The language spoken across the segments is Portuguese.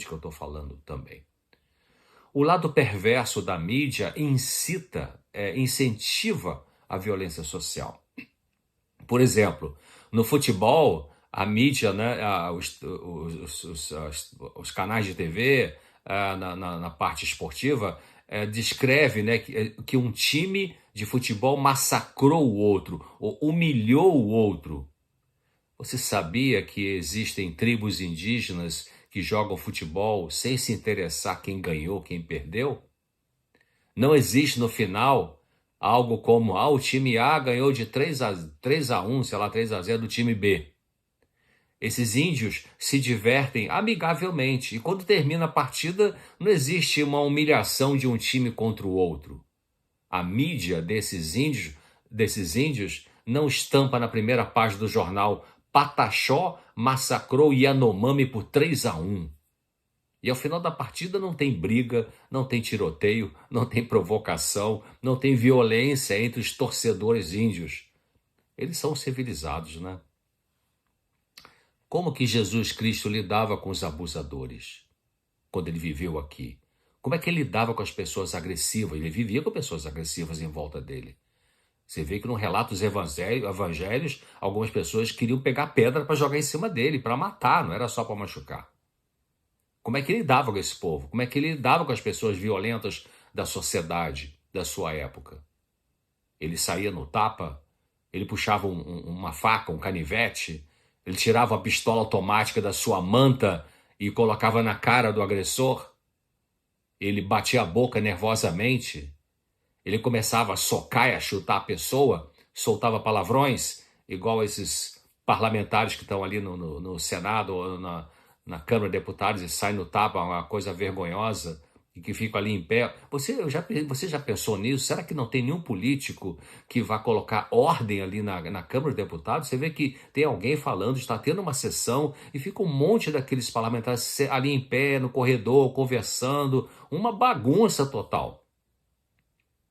política eu estou falando também. O lado perverso da mídia incentiva a violência social. Por exemplo, no futebol, a mídia, né, os canais de TV, na parte esportiva, descreve, né, que um time de futebol massacrou o outro, ou humilhou o outro. Você sabia que existem tribos indígenas que jogam futebol sem se interessar quem ganhou, quem perdeu? Não existe no final algo como, o time A ganhou de 3-1, sei lá, 3-0 do time B. Esses índios se divertem amigavelmente e quando termina a partida não existe uma humilhação de um time contra o outro. A mídia desses índios não estampa na primeira página do jornal: Pataxó massacrou Yanomami por 3-1. E ao final da partida não tem briga, não tem tiroteio, não tem provocação, não tem violência entre os torcedores índios. Eles são civilizados, né? Como que Jesus Cristo lidava com os abusadores quando ele viveu aqui? Como é que ele lidava com as pessoas agressivas? Ele vivia com pessoas agressivas em volta dele. Você vê que no relato dos evangelhos, algumas pessoas queriam pegar pedra para jogar em cima dele, para matar, não era só para machucar. Como é que ele lidava com esse povo? Como é que ele lidava com as pessoas violentas da sociedade da sua época? Ele saía no tapa, ele puxava uma faca, um canivete, ele tirava a pistola automática da sua manta e colocava na cara do agressor, ele batia a boca nervosamente, ele começava a socar e a chutar a pessoa, soltava palavrões, igual esses parlamentares que estão ali no Senado ou na Câmara de Deputados e saem no tapa, uma coisa vergonhosa, e que ficam ali em pé. Você já pensou nisso? Será que não tem nenhum político que vá colocar ordem ali na Câmara de Deputados? Você vê que tem alguém falando, está tendo uma sessão, e fica um monte daqueles parlamentares ali em pé, no corredor, conversando, uma bagunça total.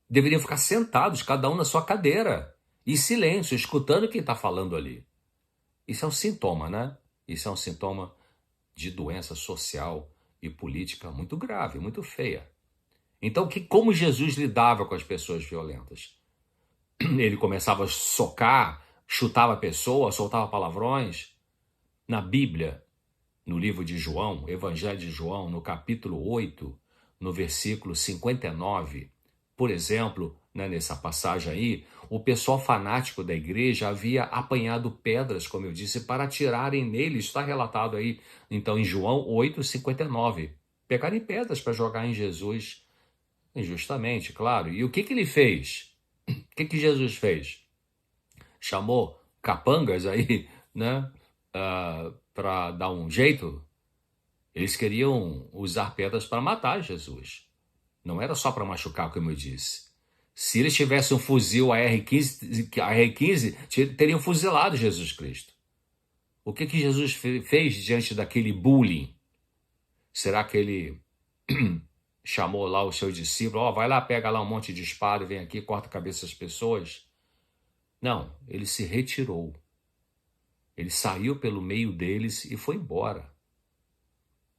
Deveriam ficar sentados, cada um na sua cadeira, em silêncio, escutando quem está falando ali. Isso é um sintoma, né? Isso é um sintoma de doença social e política muito grave, muito feia. Então, como Jesus lidava com as pessoas violentas? Ele começava a socar, chutava a pessoa, soltava palavrões. Na Bíblia, no livro de João, Evangelho de João, no capítulo 8, no versículo 59, por exemplo, né, nessa passagem aí, o pessoal fanático da igreja havia apanhado pedras, como eu disse, para atirarem nele. Está relatado aí, então, em João 8,59. Pegarem pedras para jogar em Jesus, injustamente, claro. E o que ele fez? O que Jesus fez? Chamou capangas aí, né, para dar um jeito. Eles queriam usar pedras para matar Jesus. Não era só para machucar, como eu disse. Se eles tivessem um fuzil AR-15, teriam fuzilado Jesus Cristo. O que Jesus fez diante daquele bullying? Será que ele chamou lá o seu discípulo? Vai lá, pega lá um monte de espada, vem aqui, corta a cabeça das pessoas? Não, ele se retirou. Ele saiu pelo meio deles e foi embora.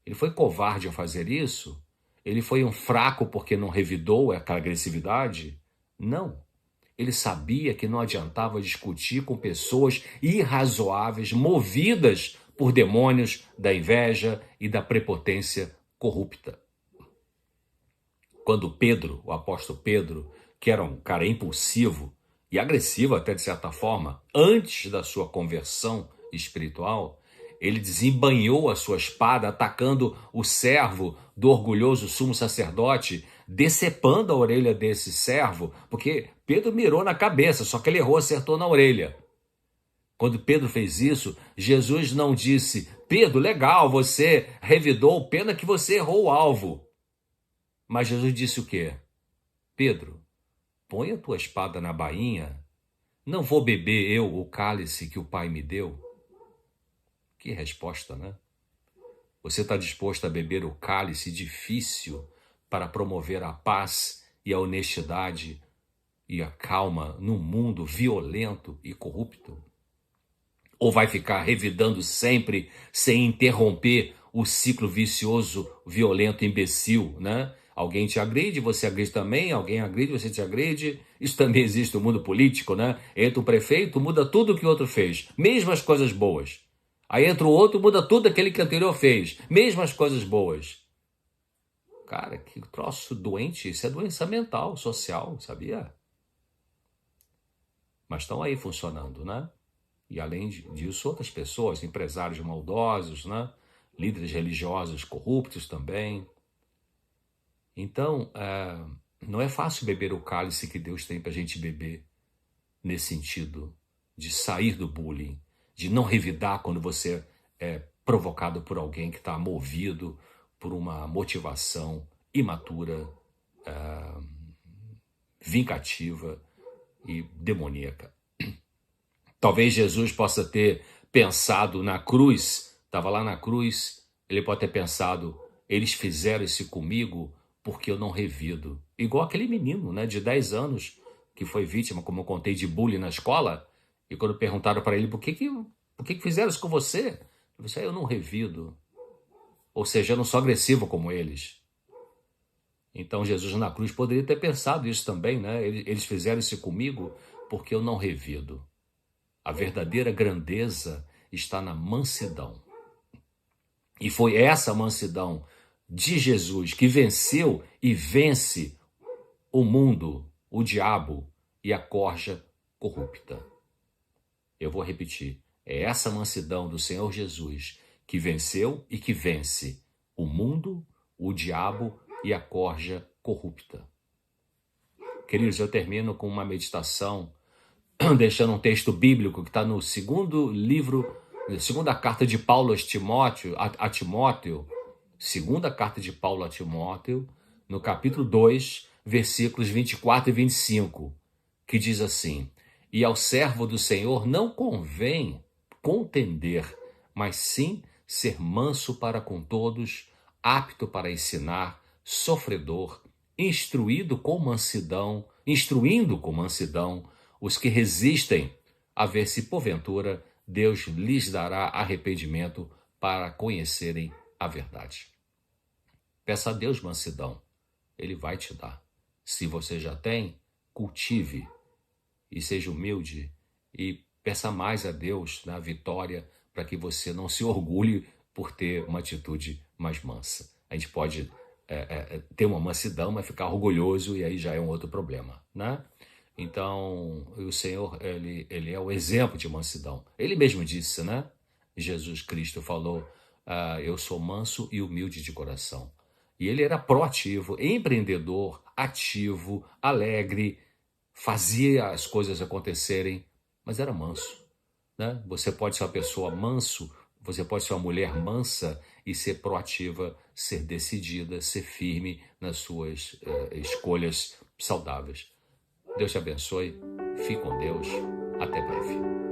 Ele foi covarde ao fazer isso? Ele foi um fraco porque não revidou aquela agressividade? Não. Ele sabia que não adiantava discutir com pessoas irrazoáveis, movidas por demônios da inveja e da prepotência corrupta. Quando Pedro, o apóstolo Pedro, que era um cara impulsivo e agressivo até de certa forma, antes da sua conversão espiritual, ele desembainhou a sua espada, atacando o servo do orgulhoso sumo sacerdote, decepando a orelha desse servo, porque Pedro mirou na cabeça, só que ele errou, acertou na orelha. Quando Pedro fez isso, Jesus não disse: Pedro, legal, você revidou, pena que você errou o alvo. Mas Jesus disse o quê? Pedro, põe a tua espada na bainha, não vou beber eu o cálice que o Pai me deu? Que resposta, né? Você está disposto a beber o cálice difícil para promover a paz e a honestidade e a calma num mundo violento e corrupto? Ou vai ficar revidando sempre, sem interromper, o ciclo vicioso, violento, imbecil, né? Alguém te agride, você agride também, alguém agride, você te agride. Isso também existe no mundo político, né? Entra o prefeito, muda tudo o que o outro fez, mesmo as coisas boas. Aí entra o outro, muda tudo aquele que o anterior fez, mesmo as coisas boas. Cara, que troço doente, isso é doença mental, social, sabia? Mas estão aí funcionando, né? E além disso, outras pessoas, empresários maldosos, né? Líderes religiosos corruptos também. Então, não é fácil beber o cálice que Deus tem para a gente beber, nesse sentido, de sair do bullying, de não revidar quando você é provocado por alguém que está movido por uma motivação imatura, vingativa e demoníaca. Talvez Jesus possa ter pensado na cruz, estava lá na cruz, ele pode ter pensado, eles fizeram isso comigo porque eu não revido. Igual aquele menino, né, de 10 anos, que foi vítima, como eu contei, de bullying na escola, e quando perguntaram para ele, por que fizeram isso com você? Ele disse, eu não revido. Ou seja, eu não sou agressivo como eles. Então Jesus na cruz poderia ter pensado isso também, né? Eles fizeram isso comigo porque eu não revido. A verdadeira grandeza está na mansidão. E foi essa mansidão de Jesus que venceu e vence o mundo, o diabo e a corja corrupta. Eu vou repetir. É essa mansidão do Senhor Jesus que venceu e que vence o mundo, o diabo e a corja corrupta. Queridos, eu termino com uma meditação deixando um texto bíblico que está no segundo livro, segunda carta de Paulo a Timóteo, segunda carta de Paulo a Timóteo, no capítulo 2, versículos 24 e 25, que diz assim, e ao servo do Senhor não convém contender, mas sim ser manso para com todos, apto para ensinar, sofredor, instruindo com mansidão, os que resistem, a ver se porventura Deus lhes dará arrependimento para conhecerem a verdade. Peça a Deus mansidão, Ele vai te dar. Se você já tem, cultive e seja humilde e peça mais a Deus na vitória para que você não se orgulhe por ter uma atitude mais mansa. A gente pode ter uma mansidão, mas ficar orgulhoso e aí já é um outro problema, né? Então, o Senhor, ele é o exemplo de mansidão. Ele mesmo disse, né? Jesus Cristo falou, eu sou manso e humilde de coração. E ele era proativo, empreendedor, ativo, alegre, fazia as coisas acontecerem, mas era manso, né? Você pode ser uma pessoa manso, você pode ser uma mulher mansa e ser proativa, ser decidida, ser firme nas suas escolhas saudáveis. Deus te abençoe, fique com Deus, até breve.